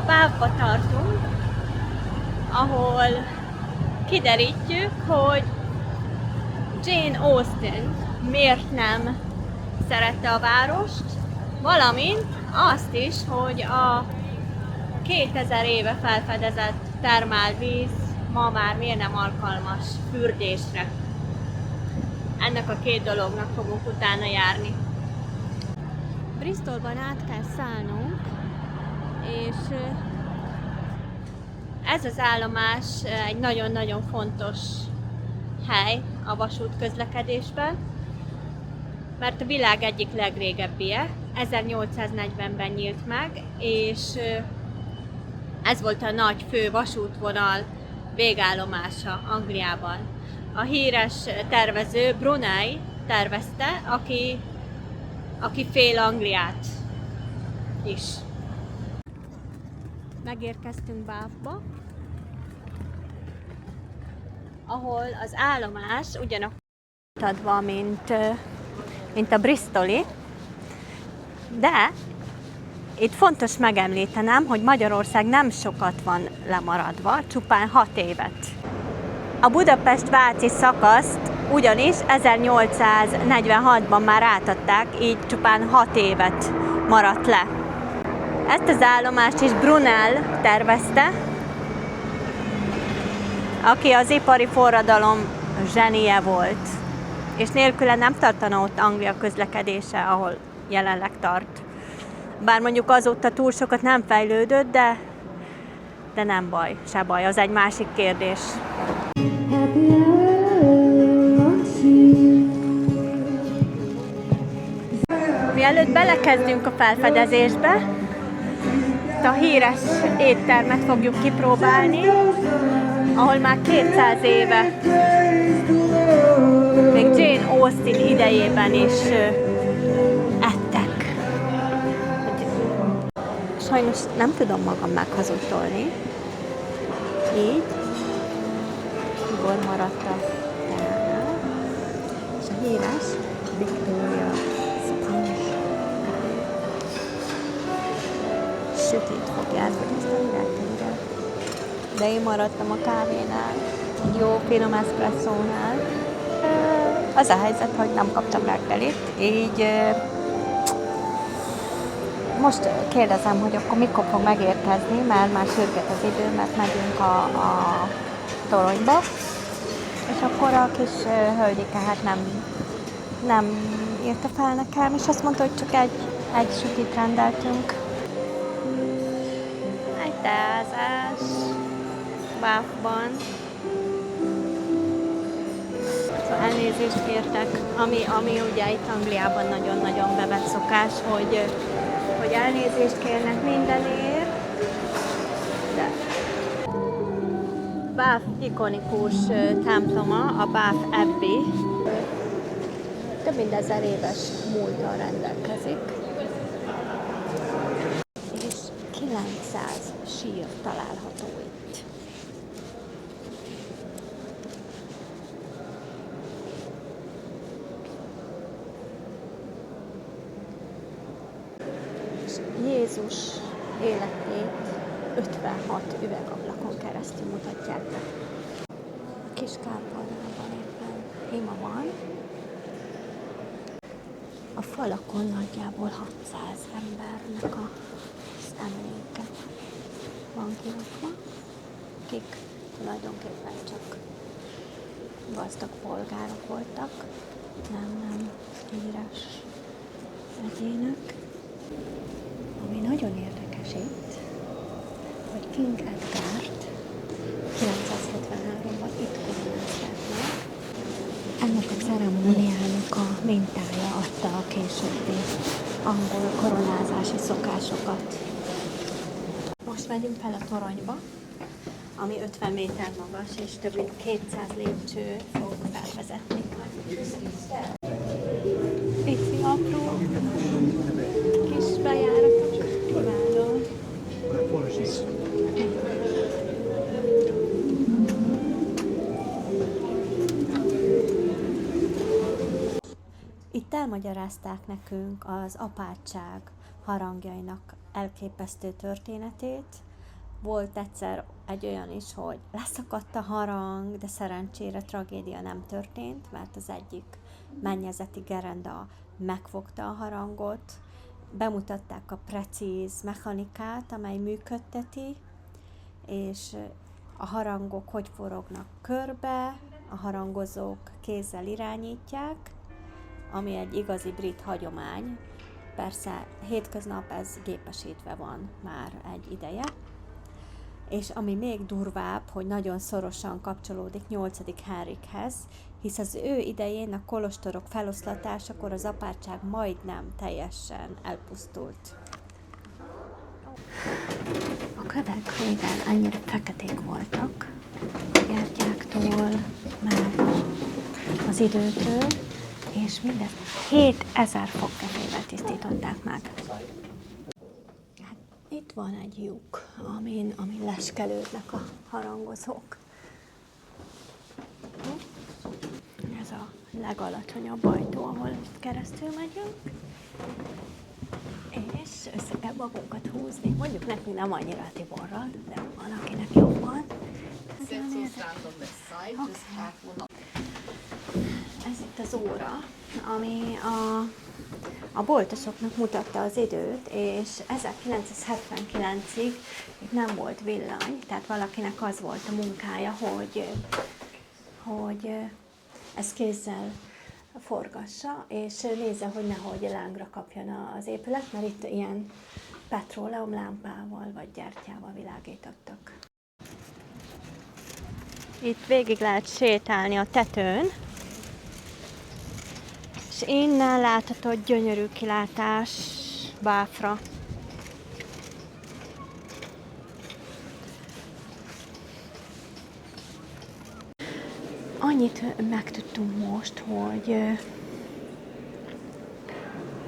Bathba tartunk, ahol kiderítjük, hogy Jane Austen miért nem szerette a várost, valamint azt is, hogy a 2000 éve felfedezett termálvíz ma már miért nem alkalmas fürdésre. Ennek a két dolognak fogunk utána járni. Bristolban át kell szállnunk, és ez az állomás egy nagyon-nagyon fontos hely a vasút közlekedésben, mert a világ egyik legrégebbije, 1840-ben nyílt meg, és ez volt a nagy fő vasútvonal végállomása Angliában. A híres tervező Brunei tervezte, aki fél Angliát is. Megérkeztünk Bathba, ahol az állomás ugyanakkor adva, mint a bristoli, de itt fontos megemlítenem, hogy Magyarország nem sokat van lemaradva, csupán 6 évet. A Budapest-Váci szakaszt ugyanis 1846-ban már átadták, így csupán 6 évet maradt le. Ezt az állomást is Brunel tervezte, aki az ipari forradalom zsenie volt, és nélküle nem tartana ott Anglia közlekedése, ahol jelenleg tart. Bár mondjuk azóta túl sokat nem fejlődött, de nem baj, se baj, az egy másik kérdés. Mielőtt belekezdünk a felfedezésbe, a híres éttermet fogjuk kipróbálni, ahol már 200 éve, még Jane Austen idejében is ettek. Sajnos nem tudom magam meghazudtolni. Így. Igor maradt a teánál. És a híres Victoria Sponge. Sütét fogják, hogy ezt nem ide. De én maradtam a kávénál, egy jó finom eszpresszónál. Az a helyzet, hogy nem kaptam reggelit, így most kérdezem, hogy akkor mikor fog megérkezni, mert már sürget az idő, mert megyünk a toronyba, és akkor a kis hölgyike hát nem írta fel nekem, és azt mondta, hogy csak egy sütit rendeltünk. Egy teázás Bathban. Szóval elnézést kértek, ami ugye itt Angliában nagyon-nagyon bevett szokás, hogy elnézést kérnek mindenért, de Bath ikonikus temploma, a Bath Abbey, több mint 1000 éves múlttal rendelkezik, és 900 sír található itt. Jézus életét 56 üvegablakon keresztül mutatják be. A kis kápolnában éppen ima van. A falakon nagyjából 600 embernek az emléke van kirakva, akik tulajdonképpen csak gazdag polgárok voltak, nem híres egyének. Ami nagyon érdekes itt, hogy King Edgart 973-ban itt koronázták meg. Ennek a ceremóniának a mintája adta a későbbi angol koronázási szokásokat. Most megyünk fel a toronyba, ami 50 méter magas, és több mint 200 lépcső fog felvezetni. Pici, apró, kis bejáratok, kiváló. Itt elmagyarázták nekünk az apátság harangjainak elképesztő történetét, Volt egyszer egy olyan is, hogy leszakadt a harang, de szerencsére tragédia nem történt, mert az egyik mennyezeti gerenda megfogta a harangot, bemutatták a precíz mechanikát, amely működteti, és a harangok hogy forognak körbe, a harangozók kézzel irányítják, ami egy igazi brit hagyomány. Persze hétköznap ez gépesítve van már egy ideje, és ami még durvább, hogy nagyon szorosan kapcsolódik 8. Henrikhez, hisz az ő idején a kolostorok feloszlatásakor az apátság majdnem teljesen elpusztult. A kövek régen annyira feketék voltak, gyertyáktól, meg az időtől, és mindezt 7000 fokketével tisztították meg. Hát, itt van egy lyuk, amin leskelődnek a harangozók. Ez a legalacsonyabb ajtó, ahol keresztül megyünk. És össze kell magunkat húzni. Mondjuk nekünk nem annyira a Tiborral, de van, akinek jobban. Ez itt az óra, ami a boltosoknak mutatta az időt, és 1979-ig itt nem volt villany, tehát valakinek az volt a munkája, hogy ezt kézzel forgassa, és nézze, hogy nehogy lángra kapjon az épület, mert itt ilyen petróleumlámpával vagy gyertyával világítottak. Itt végig lehet sétálni a tetőn, és innen látható gyönyörű kilátás Báfra. Annyit megtudtunk most,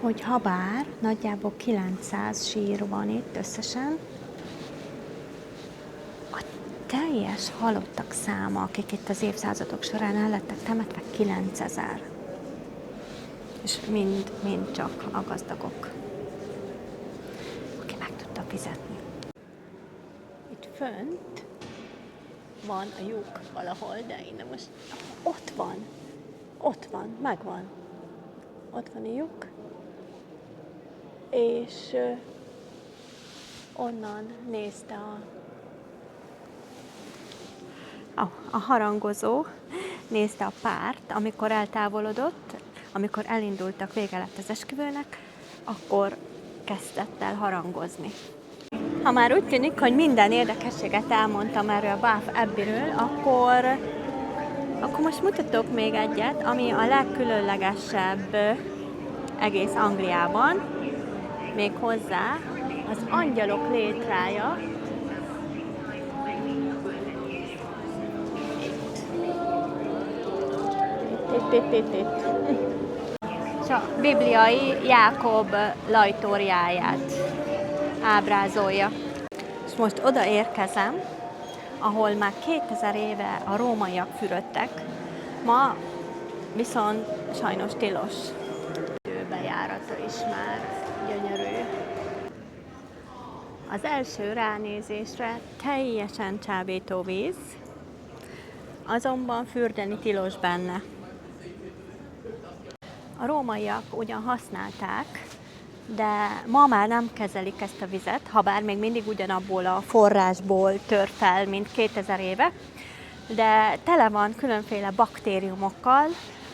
hogy habár nagyjából 900 sír van itt összesen, a teljes halottak száma, akik itt az évszázadok során el lettek temetve, 9000. És mind csak a gazdagok, aki meg tudta fizetni. Itt fönt van a lyuk valahol, de innen most ott van, megvan. Ott van a lyuk, és onnan nézte a harangozó, nézte a párt, amikor eltávolodott, amikor elindultak, vége lett az esküvőnek, akkor kezdett el harangozni. Ha már úgy tűnik, hogy minden érdekességet elmondtam erről a Bath Abbey-ről, akkor most mutatok még egyet, ami a legkülönlegesebb egész Angliában, még hozzá az angyalok létrája. Itt. És a bibliai Jákob lajtóriáját ábrázolja. És most oda érkezem, ahol már 2000 éve a rómaiak fürödtek, ma viszont sajnos tilos. Bejárata is már gyönyörű. Az első ránézésre teljesen csábító víz, azonban fürdeni tilos benne. A rómaiak ugyan használták, de ma már nem kezelik ezt a vizet, habár még mindig ugyanabból a forrásból tör fel, mint 2000 éve, de tele van különféle baktériumokkal.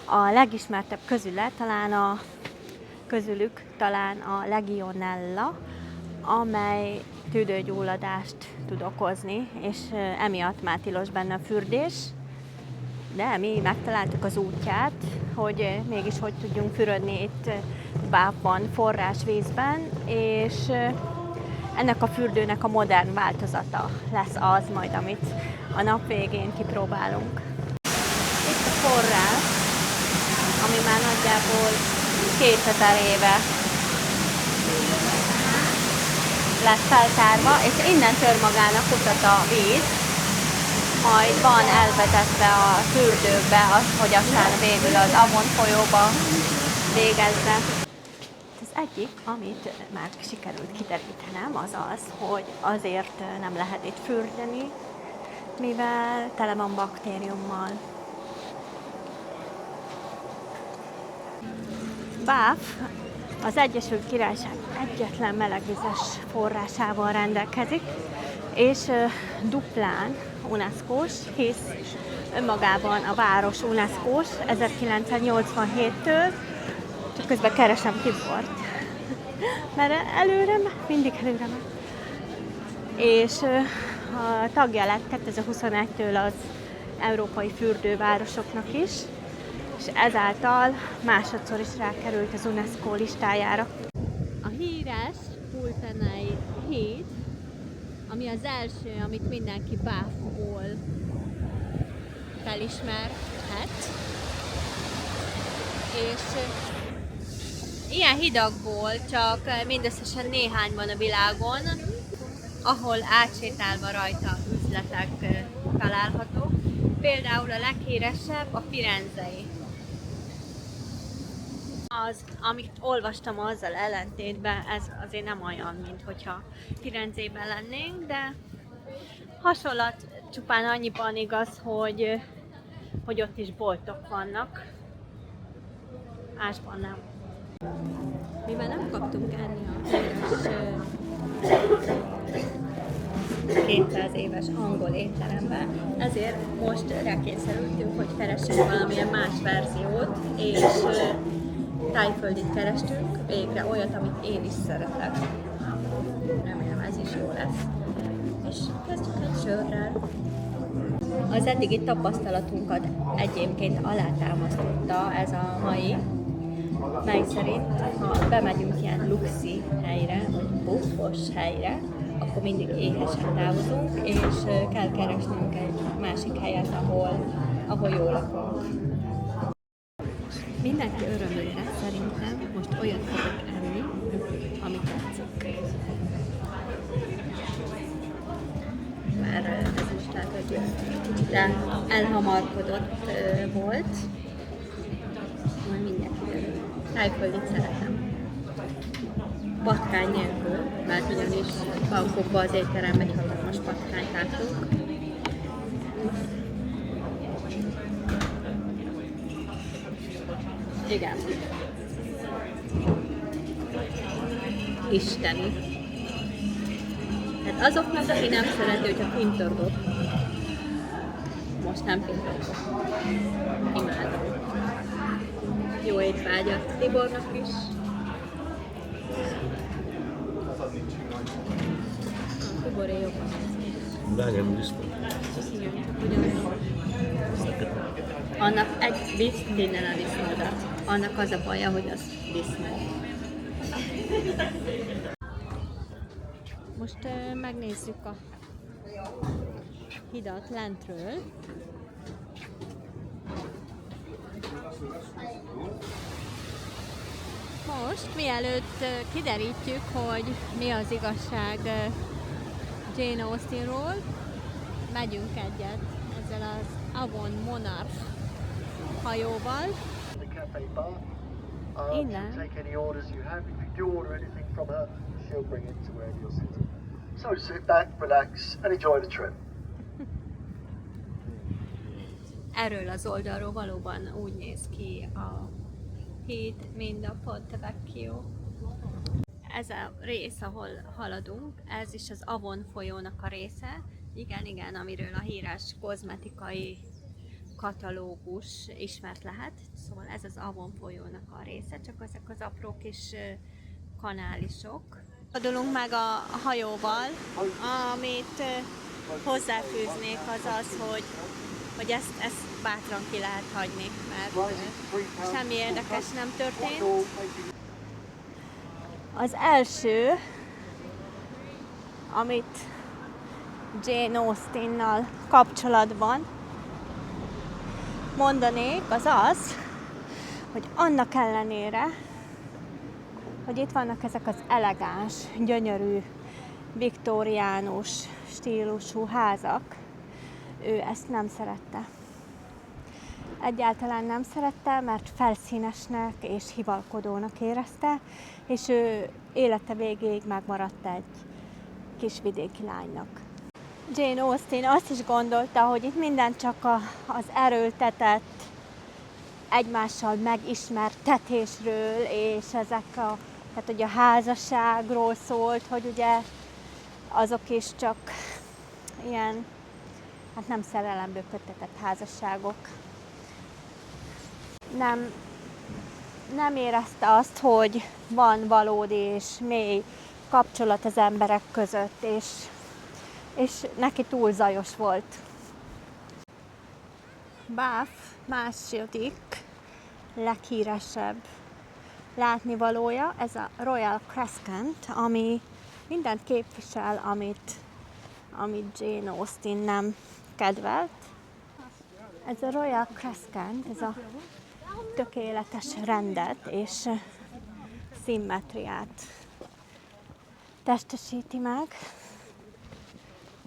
A legismertebb közülük talán a Legionella, amely tüdőgyulladást tud okozni, és emiatt már tilos benne a fürdés. De mi megtaláltuk az útját, hogy mégis hogy tudjunk fürödni itt Bathban, forrásvízben, és ennek a fürdőnek a modern változata lesz az majd, amit a nap végén kipróbálunk. Itt a forrás, ami már nagyjából 2000 éve lett feltárva, és innen tör magának utat a víz, majd van elvezetve a fürdőkbe az, hogy aztán végül az Avon folyóba végezze. Az egyik, amit már sikerült kiderítenem, az az, hogy azért nem lehet itt fürdeni, mivel tele van baktériummal. Bath az Egyesült Királyság egyetlen melegvizes forrásával rendelkezik, és duplán UNESCO-s, hisz önmagában a város UNESCO-s 1987-től, csak közben keresem, ki volt, mert mindig előre megy. És a tagja lett 2021-től az európai fürdővárosoknak is, és ezáltal másodszor is rákerült az UNESCO listájára. A híres Pulteney híd, ami az első, amit mindenki Bathból felismerhet, és ilyen hidakból csak mindösszesen néhány van a világon, ahol átsétálva rajta üzletek találhatók. Például a leghíresebb a firenzei. Az, amit olvastam azzal ellentétben, ez azért nem olyan, mint hogyha Firenzében lennénk, de hasonlat csupán annyiban igaz, hogy ott is boltok vannak, másban nem. Mivel nem kaptunk enni a híres 200 éves angol étteremben, ezért most rákényszerültünk, hogy keressünk valamilyen más verziót, és tájföldit kerestünk, végre olyat, amit én is szeretek. Remélem ez is jó lesz. És kezdjük egy sörrel. Az eddigi tapasztalatunkat egyébként alátámasztotta ez a mai, mely szerint, ha bemegyünk ilyen luxi helyre, vagy buffos helyre, akkor mindig éhesen távozunk, és kell keresnünk egy másik helyet, ahol jól lakunk. Mindenki örömére szerintem most olyat fogok enni, amit tetszik. Már ez most lehet, hogy kicsit elhamarkodott volt. Majd mindjárt kiderül. Tájföldit szeretem. Patkány nélkül, mert ugyanis Bangkokban az étteremben egy hatalmas patkányt láttunk. Igen. Isteni. Hát azoknak, aki nem szereti, hogyha pintorgok. Most nem pintorgok. Imádom. Jó étvágyat Tibornak is. Tiboré jobban nézni. Vágám disznó. Igen, csak ugyanúgy. Annak egy visz innen a disznódat. Annak az a baja, hogy az disznó. Most megnézzük a hidat lentről. Most, mielőtt kiderítjük, hogy mi az igazság Jane Austenról, megyünk egyet ezzel az Avon Monarch hajóval. Innen. So sit back, relax and enjoy the trip. Erről az oldalról valóban úgy néz ki a híd, mind a Ponte Vecchio. Ez a rész, ahol haladunk, ez is az Avon folyónak a része. Igen, amiről a híres kozmetikai katalógus ismert lehet. Szóval ez az Avon folyónak a része, csak ezek az apró kis kanálisok. Fordulunk meg a hajóval, amit hozzáfűznék az az, hogy ezt bátran ki lehet hagyni, mert semmi érdekes nem történt. Az első, amit Jane Austennal kapcsolatban mondanék, az az, hogy annak ellenére, hogy itt vannak ezek az elegáns, gyönyörű, viktóriánus stílusú házak, ő ezt nem szerette. egyáltalán nem szerette, mert felszínesnek és hivalkodónak érezte, és ő élete végéig megmaradt egy kisvidéki lánynak. Jane Austen azt is gondolta, hogy itt minden csak az erőltetett egymással megismertetésről, és tehát ugye a házasságról szólt, hogy ugye azok is csak ilyen, hát nem szerelemből kötetett házasságok. Nem érezte azt, hogy van valódi és mély kapcsolat az emberek között, és neki túl zajos volt. Bath második leghíresebb látnivalója, ez a Royal Crescent, ami mindent képvisel, amit Jane Austen nem kedvelt. Ez a Royal Crescent, ez a tökéletes rendet és szimmetriát testesíti meg,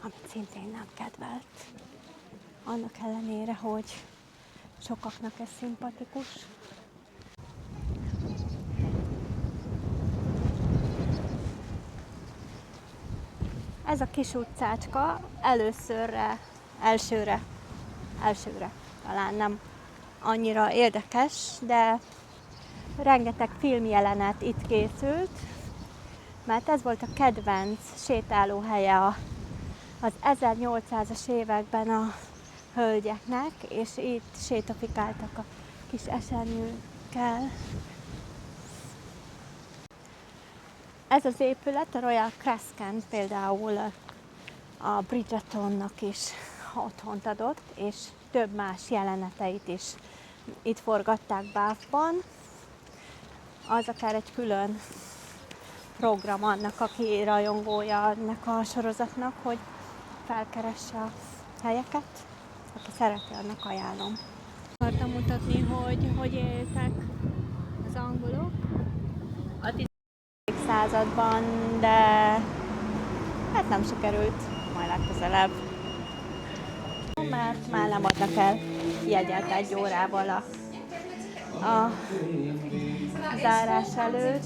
amit szintén nem kedvelt. Annak ellenére, hogy sokaknak ez szimpatikus. Ez a kis utcácska elsőre talán nem annyira érdekes, de rengeteg filmjelenet itt készült, mert ez volt a kedvenc sétálóhelye az 1800-as években a hölgyeknek, és itt sétafikáltak a kis esernyőkkel. Ez az épület, a Royal Crescent például a Bridgertonnak is otthont adott, és több más jeleneteit is itt forgatták Bathban. Az akár egy külön program annak, aki rajongója ennek a sorozatnak, hogy felkeresse a helyeket. Aki szereti, annak ajánlom. Akartam mutatni, hogy éltek az angolok a 10. században, de hát nem sikerült, majd legközelebb. Mert már nem adnak el jegyet egy órával a zárás előtt.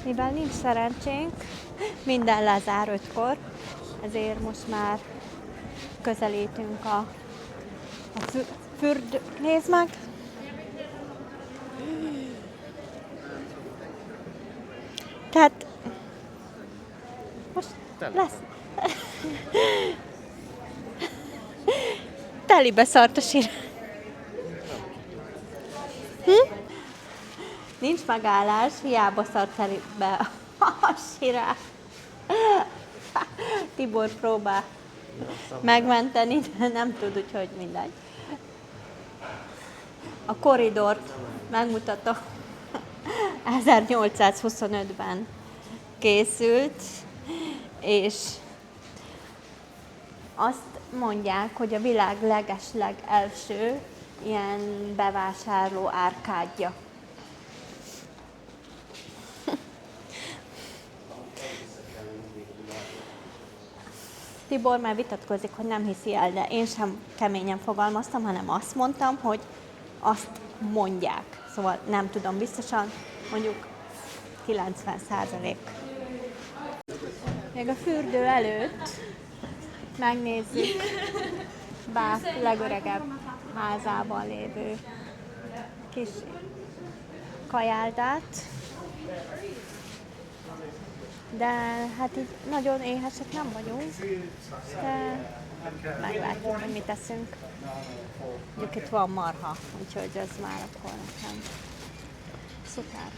Mivel nincs szerencsénk, minden lezár 5-kor, ezért most már közelítünk a fürd. Nézd meg! Tehát most lesz. Telibe szart a sír. Nincs megállás, hiába szart telibe a sírás. Tibor próbál megmenteni, de nem tud, úgyhogy mindegy. A korridort megmutatom. 1825-ben készült, és azt mondják, hogy a világ leges-legelső ilyen bevásárló árkádja. Tibor már vitatkozik, hogy nem hiszi el, de én sem keményen fogalmaztam, hanem azt mondtam, hogy azt mondják. Szóval nem tudom biztosan, mondjuk 90%. Még a fürdő előtt megnézzük Bath legöregebb házában lévő kis kajáldát. De hát így nagyon éhesek nem vagyunk, de meglátjuk, hogy mit teszünk. Mondjuk itt van marha, úgyhogy ez már akkor nekem szuper.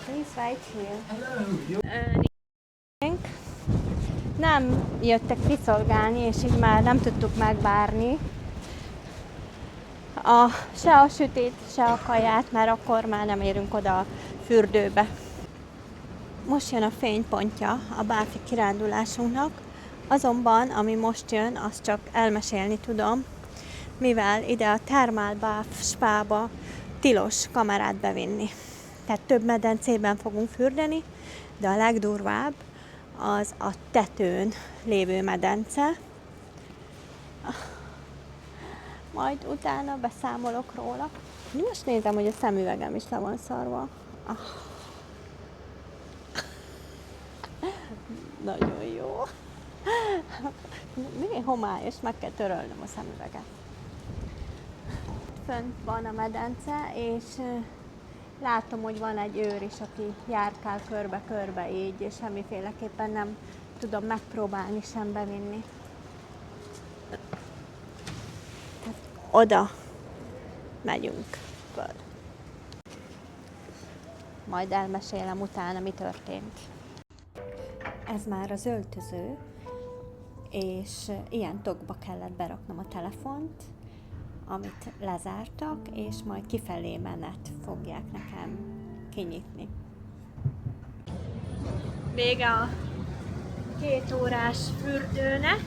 Please right here. Nem jöttek kiszolgálni, és így már nem tudtuk megvárni se a sütét, se a kaját, mert akkor már nem érünk oda a fürdőbe. Most jön a fénypontja a bathi kirándulásunknak, azonban, ami most jön, azt csak elmesélni tudom, mivel ide a Thermal Bath spába tilos kamerát bevinni. Tehát több medencében fogunk fürdeni, de a legdurvább az a tetőn lévő medence, Majd utána beszámolok róla. Most nézem, hogy a szemüvegem is le van szarva. Nagyon jó. Milyen homályos, meg kell törölnöm a szemüveget. Fönt van a medence, és látom, hogy van egy őr is, aki járkál körbe-körbe így, és semmiféleképpen nem tudom megpróbálni sem bevinni. Tehát oda megyünk föl. Majd elmesélem utána, mi történt. Ez már az öltöző, és ilyen tokba kellett beraknom a telefont, amit lezártak, és majd kifelé menet fogják nekem kinyitni. Vége a 2 órás fürdőnek,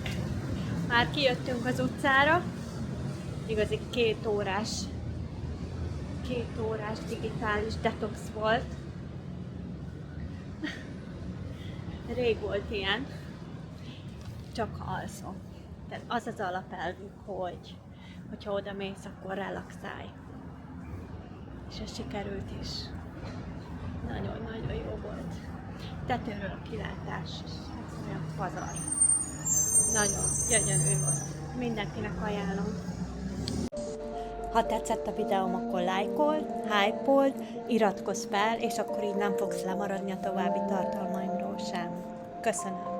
már kijöttünk az utcára, igazi 2 órás digitális detox volt. Rég volt ilyen, csak alszom. Tehát az az alapelvük, hogyha oda mész, akkor relaxálj. És ez sikerült is. Nagyon-nagyon jó volt. Tetőről a kilátás, ez olyan pazar. Nagyon gyönyörű volt. Mindenkinek ajánlom. Ha tetszett a videóm, akkor lájkold, hype-old, iratkozz fel, és akkor így nem fogsz lemaradni a további tartalmaimról sem. Köszönöm!